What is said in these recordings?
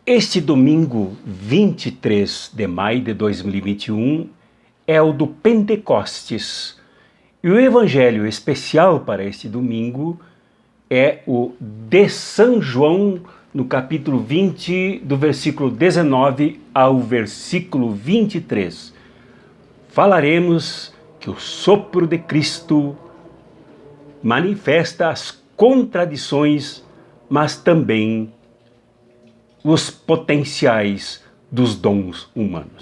Este domingo 23 de maio de 2021 é o do Pentecostes. E o evangelho especial para este domingo é o de São João, no capítulo 20, do versículo 19 ao versículo 23. Falaremos que o sopro de Cristo manifesta as contradições, mas também os potenciais dos dons humanos.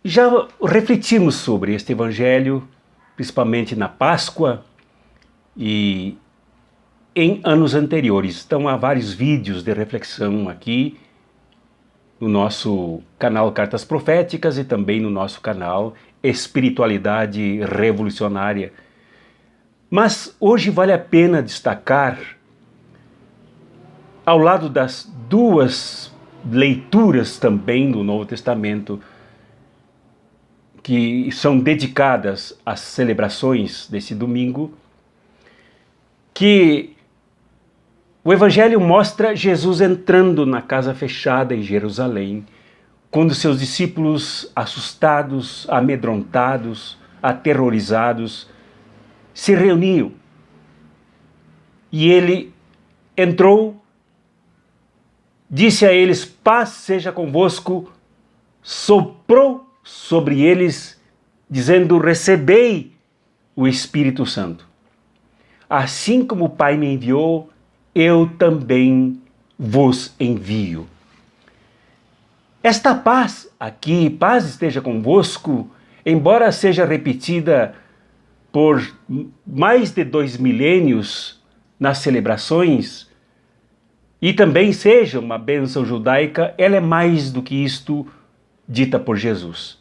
Já refletimos sobre este evangelho, principalmente na Páscoa e em anos anteriores. Então há vários vídeos de reflexão aqui no nosso canal Cartas Proféticas e também no nosso canal Espiritualidade Revolucionária. Mas hoje vale a pena destacar, ao lado das duas leituras também do Novo Testamento, que são dedicadas às celebrações desse domingo, que o Evangelho mostra Jesus entrando na casa fechada em Jerusalém, quando seus discípulos, assustados, amedrontados, aterrorizados, se reuniam. E ele entrou, disse a eles: paz seja convosco, soprou sobre eles, dizendo: recebei o Espírito Santo. Assim como o Pai me enviou, eu também vos envio. Esta paz aqui, paz esteja convosco, embora seja repetida por mais de 2 milênios nas celebrações, e também seja uma bênção judaica, ela é mais do que isto dita por Jesus.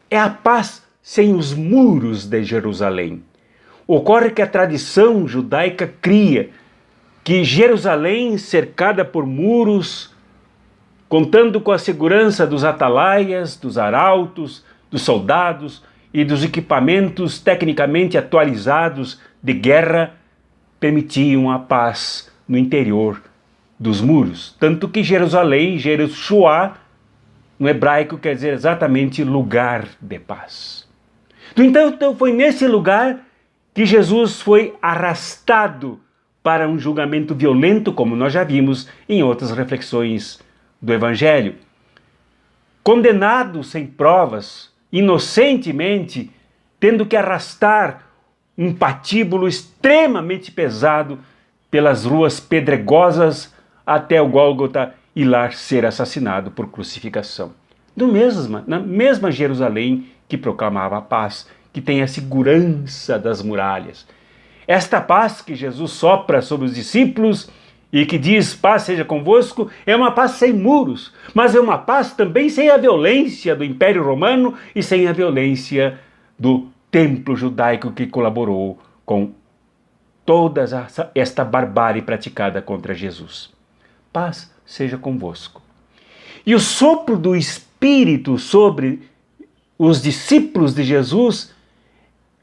É a paz sem os muros de Jerusalém. Ocorre que a tradição judaica cria que Jerusalém, cercada por muros, contando com a segurança dos atalaias, dos arautos, dos soldados e dos equipamentos tecnicamente atualizados de guerra, permitiam a paz no interior dos muros. Tanto que Jerusalém, Jerushua, no hebraico quer dizer exatamente lugar de paz. No entanto, então foi nesse lugar que Jesus foi arrastado para um julgamento violento, como nós já vimos em outras reflexões do Evangelho. Condenado sem provas, inocentemente, tendo que arrastar um patíbulo extremamente pesado pelas ruas pedregosas até o Gólgota e lá ser assassinado por crucificação. Na mesma Jerusalém que proclamava a paz, que tem a segurança das muralhas. Esta paz que Jesus sopra sobre os discípulos e que diz: paz seja convosco, é uma paz sem muros, mas é uma paz também sem a violência do Império Romano e sem a violência do templo judaico que colaborou com toda esta barbárie praticada contra Jesus. Paz seja convosco. E o sopro do Espírito sobre os discípulos de Jesus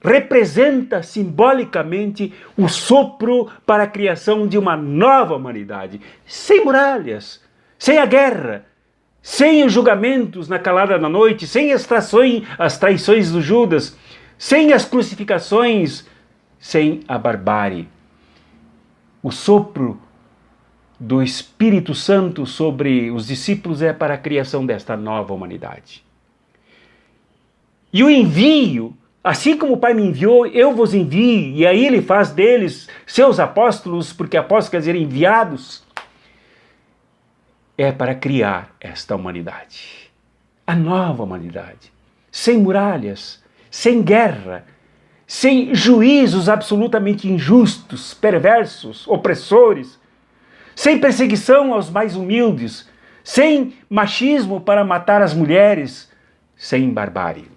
representa simbolicamente o sopro para a criação de uma nova humanidade, sem muralhas, sem a guerra, sem os julgamentos na calada da noite, sem as traições do Judas, sem as crucificações, sem a barbárie. O sopro do Espírito Santo sobre os discípulos é para a criação desta nova humanidade. E o envio, assim como o Pai me enviou, eu vos envio, e aí ele faz deles seus apóstolos, porque apóstolos quer dizer enviados, é para criar esta humanidade, a nova humanidade, sem muralhas, sem guerra, sem juízos absolutamente injustos, perversos, opressores, sem perseguição aos mais humildes, sem machismo para matar as mulheres, sem barbárie.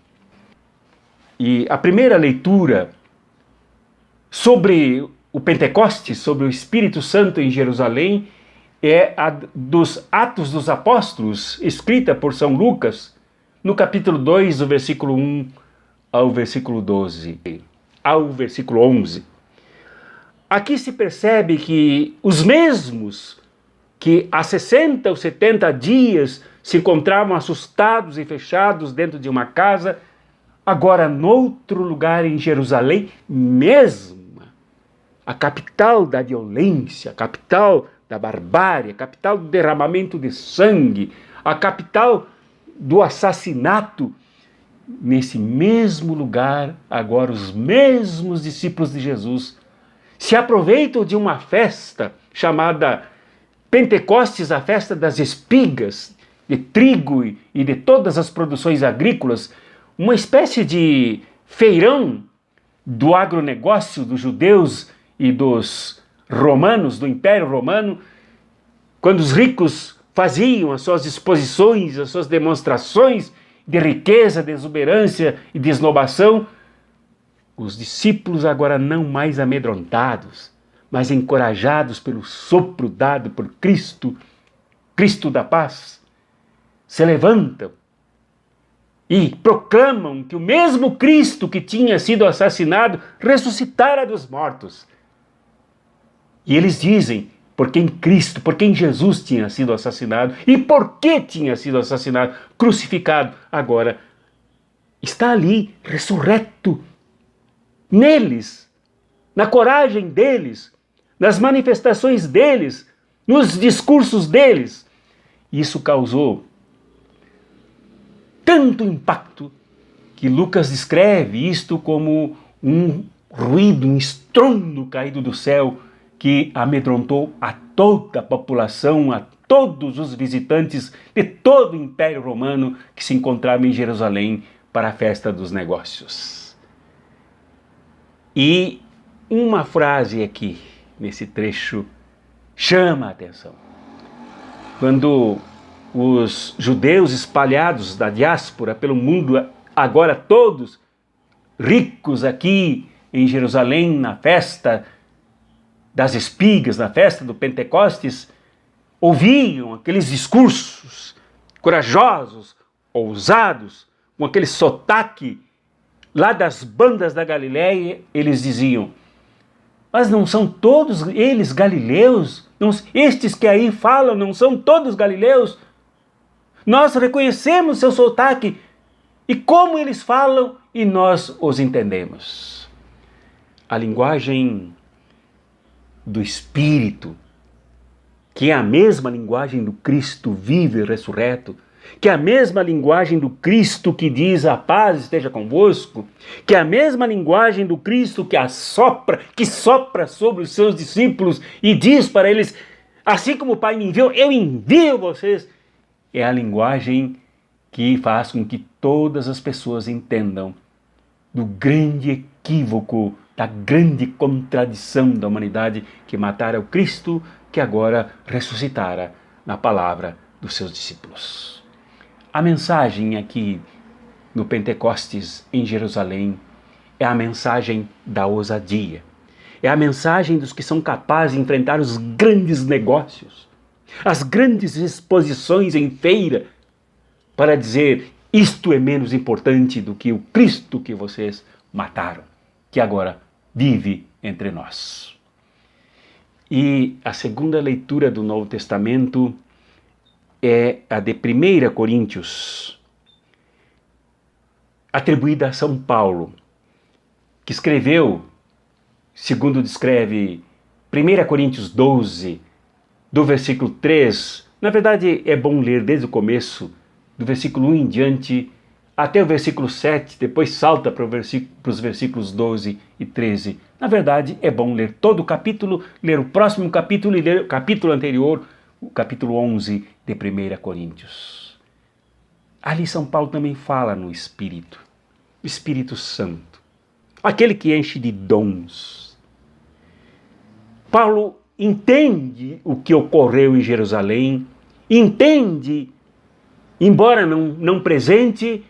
E a primeira leitura sobre o Pentecostes, sobre o Espírito Santo em Jerusalém, é a dos Atos dos Apóstolos, escrita por São Lucas, no capítulo 2, do versículo 1 ao versículo 12. ao versículo 11. Aqui se percebe que os mesmos que há 60 ou 70 dias se encontravam assustados e fechados dentro de uma casa, agora noutro lugar em Jerusalém, mesma, a capital da violência, a capital da barbárie, a capital do derramamento de sangue, a capital do assassinato, nesse mesmo lugar, agora os mesmos discípulos de Jesus se aproveitam de uma festa chamada Pentecostes, a festa das espigas, de trigo e de todas as produções agrícolas, uma espécie de feirão do agronegócio dos judeus e dos romanos, do Império Romano, quando os ricos faziam as suas exposições, as suas demonstrações de riqueza, de exuberância e de esnobação, os discípulos agora não mais amedrontados, mas encorajados pelo sopro dado por Cristo, Cristo da paz, se levantam e proclamam que o mesmo Cristo que tinha sido assassinado ressuscitara dos mortos. E eles dizem por quem Cristo, por quem Jesus tinha sido assassinado e por que tinha sido assassinado, crucificado, agora está ali, ressurreto, neles, na coragem deles, nas manifestações deles, nos discursos deles. Isso causou tanto impacto que Lucas descreve isto como um ruído, um estrondo caído do céu que amedrontou a toda a população, a todos os visitantes de todo o Império Romano que se encontrava em Jerusalém para a festa dos negócios. E uma frase aqui, nesse trecho, chama a atenção. Quando os judeus espalhados da diáspora pelo mundo, agora todos ricos aqui em Jerusalém, na festa das espigas, na festa do Pentecostes, ouviam aqueles discursos corajosos, ousados, com aquele sotaque lá das bandas da Galileia, eles diziam: mas não são todos eles galileus? Não, estes que aí falam não são todos galileus? Nós reconhecemos seu sotaque e como eles falam e nós os entendemos. A linguagem do Espírito, que é a mesma linguagem do Cristo vivo e ressurreto, que é a mesma linguagem do Cristo que diz a paz esteja convosco, que é a mesma linguagem do Cristo que sopra sobre os seus discípulos e diz para eles, assim como o Pai me enviou, eu envio vocês. É a linguagem que faz com que todas as pessoas entendam do grande equívoco, da grande contradição da humanidade que matara o Cristo, que agora ressuscitara na palavra dos seus discípulos. A mensagem aqui no Pentecostes em Jerusalém é a mensagem da ousadia. É a mensagem dos que são capazes de enfrentar os grandes negócios, as grandes exposições em feira, para dizer: isto é menos importante do que o Cristo que vocês mataram, que agora vive entre nós. E a segunda leitura do Novo Testamento é a de 1 Coríntios, atribuída a São Paulo, que escreveu, segundo descreve 1 Coríntios 12, do versículo 3, na verdade é bom ler desde o começo, do versículo 1 em diante, até o versículo 7, depois salta para os versículos 12 e 13. Na verdade, é bom ler todo o capítulo, ler o próximo capítulo e ler o capítulo anterior, o capítulo 11 de 1 Coríntios. Ali São Paulo também fala no Espírito, o Espírito Santo, aquele que enche de dons. Paulo entende o que ocorreu em Jerusalém, entende, embora não presente,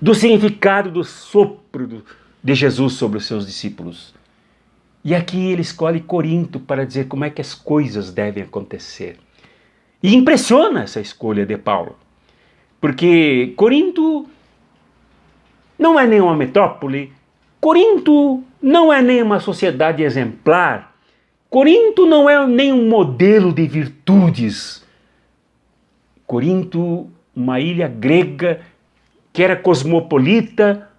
do significado do sopro de Jesus sobre os seus discípulos. E aqui ele escolhe Corinto para dizer como é que as coisas devem acontecer. E impressiona essa escolha de Paulo, porque Corinto não é nenhuma metrópole, Corinto não é nem uma sociedade exemplar. Corinto não é nem um modelo de virtudes. Corinto, uma ilha grega que era cosmopolita,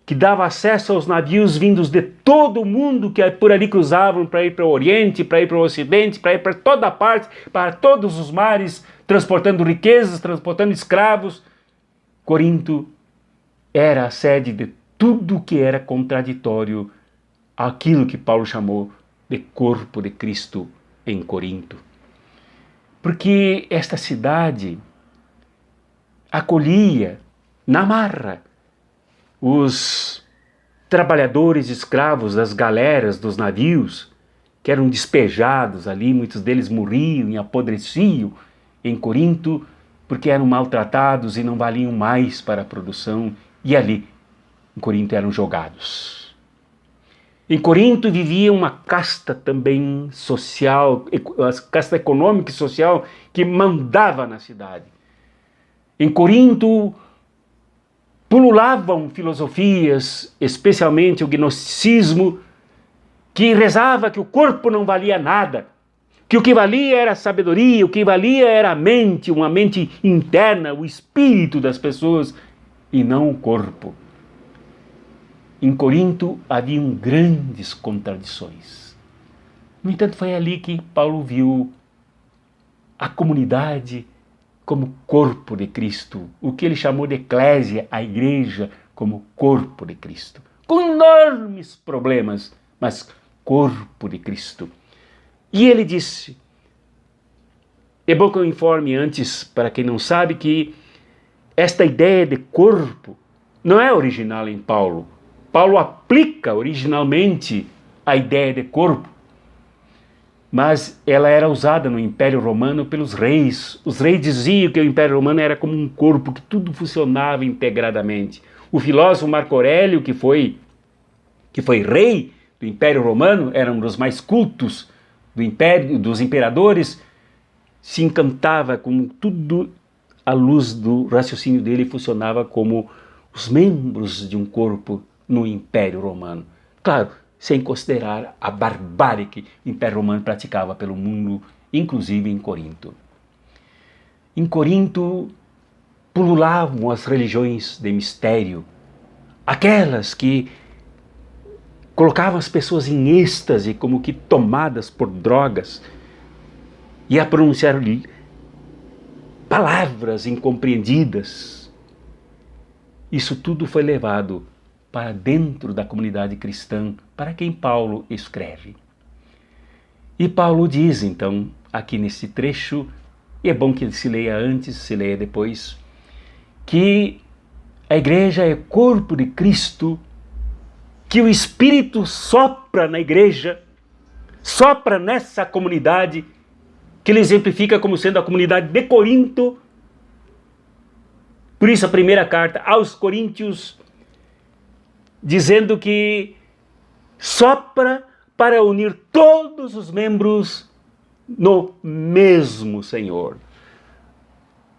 que dava acesso aos navios vindos de todo o mundo que por ali cruzavam para ir para o Oriente, para ir para o Ocidente, para ir para toda parte, para todos os mares, transportando riquezas, transportando escravos. Corinto era a sede de tudo que era contraditório àquilo que Paulo chamou de corpo de Cristo em Corinto. Porque esta cidade acolhia na marra os trabalhadores escravos das galeras dos navios, que eram despejados ali, muitos deles morriam e apodreciam em Corinto, porque eram maltratados e não valiam mais para a produção, e ali, em Corinto, eram jogados. Em Corinto vivia uma casta também social, a casta econômica e social que mandava na cidade. Em Corinto pululavam filosofias, especialmente o gnosticismo, que rezava que o corpo não valia nada, que o que valia era a sabedoria, o que valia era a mente, uma mente interna, o espírito das pessoas, e não o corpo. Em Corinto haviam grandes contradições. No entanto, foi ali que Paulo viu a comunidade como corpo de Cristo, o que ele chamou de eclésia, a igreja, como corpo de Cristo. Com enormes problemas, mas corpo de Cristo. E ele disse, é bom que eu informe antes, para quem não sabe, que esta ideia de corpo não é original em Paulo. Paulo aplica originalmente a ideia de corpo, mas ela era usada no Império Romano pelos reis. Os reis diziam que o Império Romano era como um corpo, que tudo funcionava integradamente. O filósofo Marco Aurélio, que foi rei do Império Romano, era um dos mais cultos do império, dos imperadores, se encantava com tudo, à luz do raciocínio dele, funcionava como os membros de um corpo no Império Romano. Claro, sem considerar a barbárie que o Império Romano praticava pelo mundo, inclusive em Corinto. Em Corinto pululavam as religiões de mistério, aquelas que colocavam as pessoas em êxtase, como que tomadas por drogas, e a pronunciar palavras incompreendidas. Isso tudo foi levado para dentro da comunidade cristã, para quem Paulo escreve. E Paulo diz, então, aqui nesse trecho, e é bom que ele se leia antes, se leia depois, que a igreja é corpo de Cristo, que o Espírito sopra na igreja, sopra nessa comunidade, que ele exemplifica como sendo a comunidade de Corinto. Por isso a primeira carta aos Coríntios, dizendo que sopra para unir todos os membros no mesmo Senhor.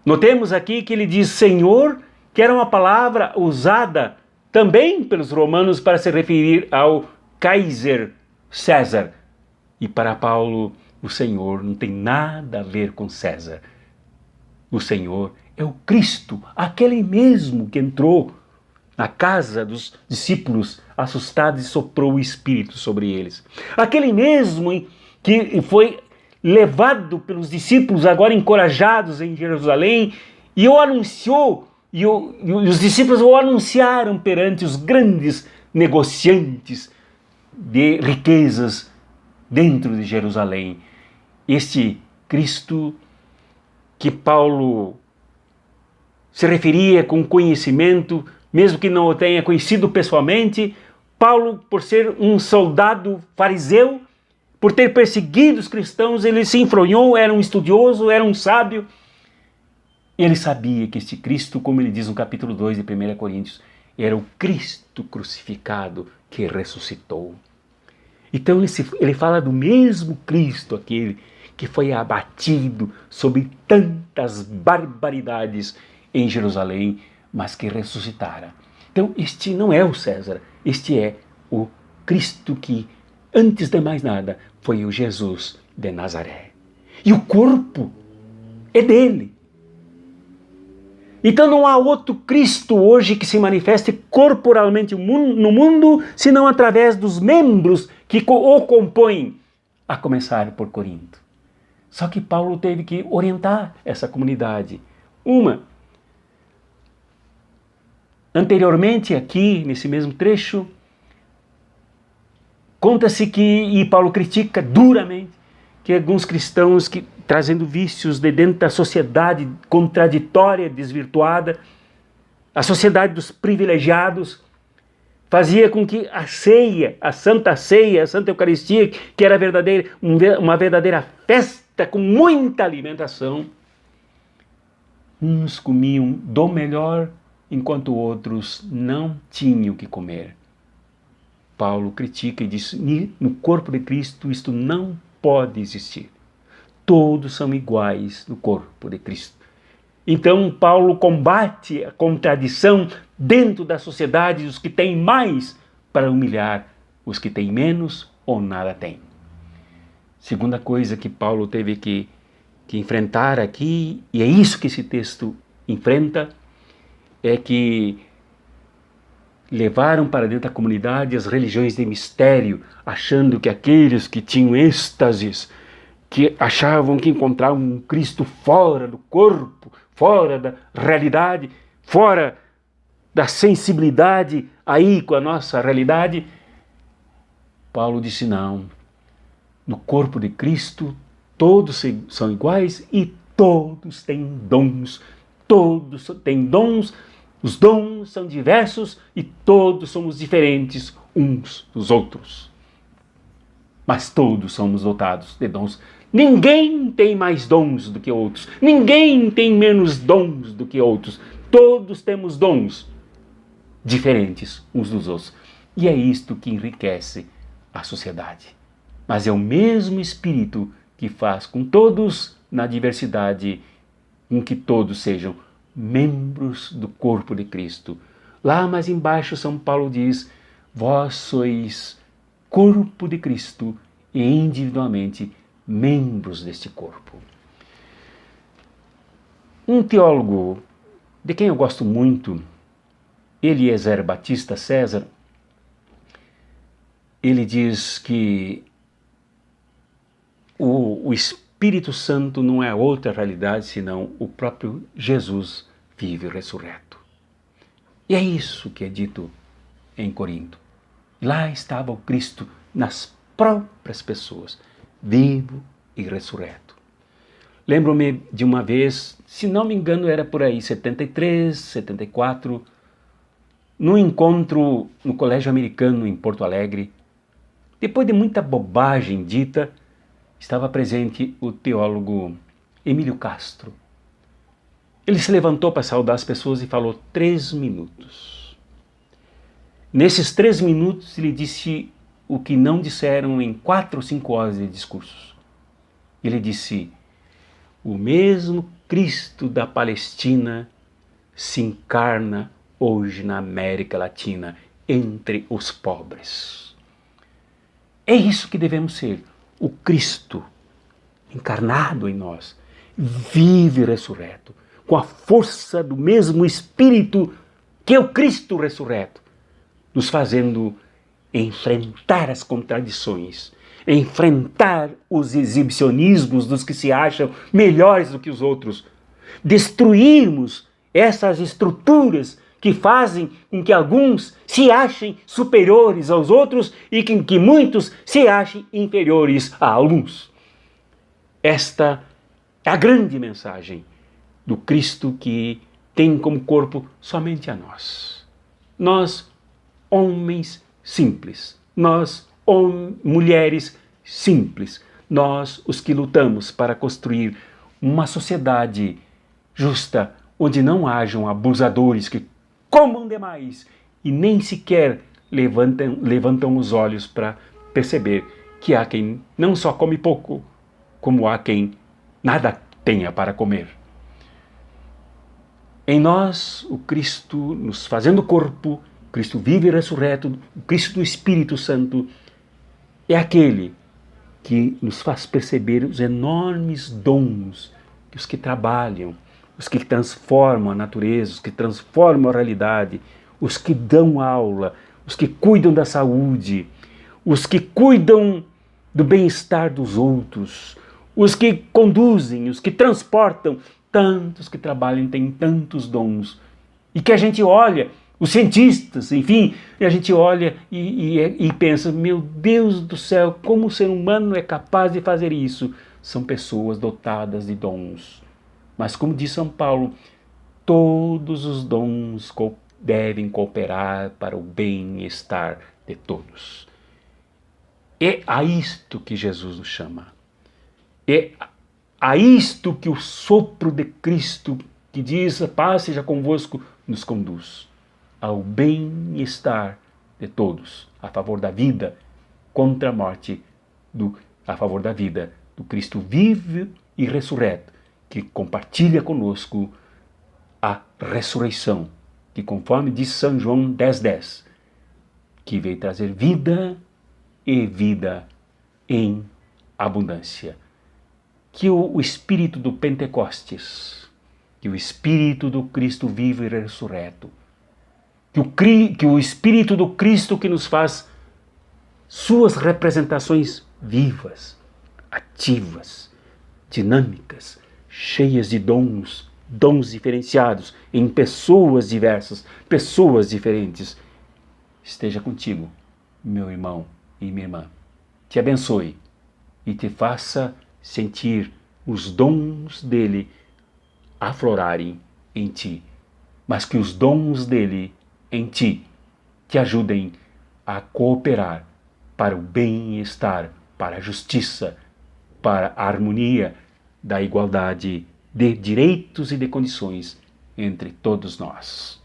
Notemos aqui que ele diz Senhor, que era uma palavra usada também pelos romanos para se referir ao Kaiser César. E para Paulo, o Senhor não tem nada a ver com César. O Senhor é o Cristo, aquele mesmo que entrou na casa dos discípulos assustados e soprou o Espírito sobre eles. Aquele mesmo que foi levado pelos discípulos, agora encorajados em Jerusalém, e o anunciou, e os discípulos o anunciaram perante os grandes negociantes de riquezas dentro de Jerusalém. Este Cristo que Paulo se referia com conhecimento, mesmo que não o tenha conhecido pessoalmente, Paulo, por ser um soldado fariseu, por ter perseguido os cristãos, ele se enfronhou, era um estudioso, era um sábio. Ele sabia que este Cristo, como ele diz no capítulo 2 de 1 Coríntios, era o Cristo crucificado que ressuscitou. Então ele fala do mesmo Cristo, aquele que foi abatido sob tantas barbaridades em Jerusalém, mas que ressuscitara. Então este não é o César, este é o Cristo que, antes de mais nada, foi o Jesus de Nazaré. E o corpo é dele. Então não há outro Cristo hoje que se manifeste corporalmente no mundo, senão através dos membros que o compõem, a começar por Corinto. Só que Paulo teve que orientar essa comunidade. Anteriormente, aqui, nesse mesmo trecho, conta-se que, e Paulo critica duramente, que alguns cristãos que trazendo vícios de dentro da sociedade contraditória, desvirtuada, a sociedade dos privilegiados, fazia com que a ceia, a Santa Eucaristia, que era uma verdadeira festa com muita alimentação, uns comiam do melhor, enquanto outros não tinham o que comer. Paulo critica e diz: no corpo de Cristo isto não pode existir. Todos são iguais no corpo de Cristo. Então Paulo combate a contradição dentro da sociedade dos que têm mais para humilhar os que têm menos ou nada têm. Segunda coisa que Paulo teve que enfrentar aqui, e é isso que esse texto enfrenta, é que levaram para dentro da comunidade as religiões de mistério, achando que aqueles que tinham êxtases, que achavam que encontravam um Cristo fora do corpo, fora da realidade, fora da sensibilidade aí com a nossa realidade. Paulo disse: não, no corpo de Cristo todos são iguais e todos têm dons, os dons são diversos e todos somos diferentes uns dos outros. Mas todos somos dotados de dons. Ninguém tem mais dons do que outros. Ninguém tem menos dons do que outros. Todos temos dons diferentes uns dos outros. E é isto que enriquece a sociedade. Mas é o mesmo Espírito que faz com todos, na diversidade, com que todos sejam membros do corpo de Cristo. Lá mais embaixo, São Paulo diz: vós sois corpo de Cristo e individualmente membros deste corpo. Um teólogo de quem eu gosto muito, Eliezer Batista César, ele diz que o Espírito Santo não é outra realidade senão o próprio Jesus vivo e ressurreto. E é isso que é dito em Corinto. Lá estava o Cristo nas próprias pessoas, vivo e ressurreto. Lembro-me de uma vez, se não me engano era por aí, 73, 74, num encontro no Colégio Americano em Porto Alegre. Depois de muita bobagem dita, estava presente o teólogo Emílio Castro. Ele se levantou para saudar as pessoas e falou 3 minutos. Nesses 3 minutos ele disse o que não disseram em 4 ou 5 horas de discursos. Ele disse: o mesmo Cristo da Palestina se encarna hoje na América Latina, entre os pobres. É isso que devemos ser, o Cristo encarnado em nós, vive e ressurreto, com a força do mesmo Espírito que é o Cristo ressurreto, nos fazendo enfrentar as contradições, enfrentar os exibicionismos dos que se acham melhores do que os outros, destruirmos essas estruturas que fazem com que alguns se achem superiores aos outros e que muitos se achem inferiores a alguns. Esta é a grande mensagem do Cristo que tem como corpo somente a nós. Nós, homens simples, nós, mulheres simples, nós, os que lutamos para construir uma sociedade justa, onde não hajam abusadores que comam demais e nem sequer levantam os olhos para perceber que há quem não só come pouco, como há quem nada tenha para comer. Em nós, o Cristo nos fazendo corpo Cristo vivo e ressurreto, o Cristo do Espírito Santo, é aquele que nos faz perceber os enormes dons que os que trabalham, os que transformam a natureza, os que transformam a realidade, os que dão aula, os que cuidam da saúde, os que cuidam do bem-estar dos outros, os que conduzem, os que transportam, tantos que trabalham têm tantos dons, e que a gente olha, os cientistas, enfim, e a gente olha e pensa, meu Deus do céu, como o ser humano é capaz de fazer isso? São pessoas dotadas de dons. Mas como diz São Paulo, todos os dons devem cooperar para o bem-estar de todos. É a isto que Jesus nos chama. É a isto que o sopro de Cristo, que diz, a paz seja convosco, nos conduz. Ao bem-estar de todos, a favor da vida, contra a morte, a favor da vida do Cristo vivo e ressurreto, que compartilha conosco a ressurreição, que conforme diz São João 10,10, que veio trazer vida e vida em abundância. Que o Espírito do Pentecostes, que o Espírito do Cristo vivo e ressurreto, que o Espírito do Cristo que nos faz suas representações vivas, ativas, dinâmicas, cheias de dons diferenciados em pessoas diversas, pessoas diferentes, esteja contigo, meu irmão e minha irmã. Te abençoe e te faça sentir os dons dele aflorarem em ti, mas que os dons dele em ti te ajudem a cooperar para o bem-estar, para a justiça, para a harmonia da igualdade de direitos e de condições entre todos nós.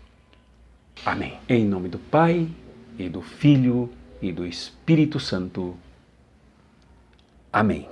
Amém. Em nome do Pai, e do Filho, e do Espírito Santo. Amém.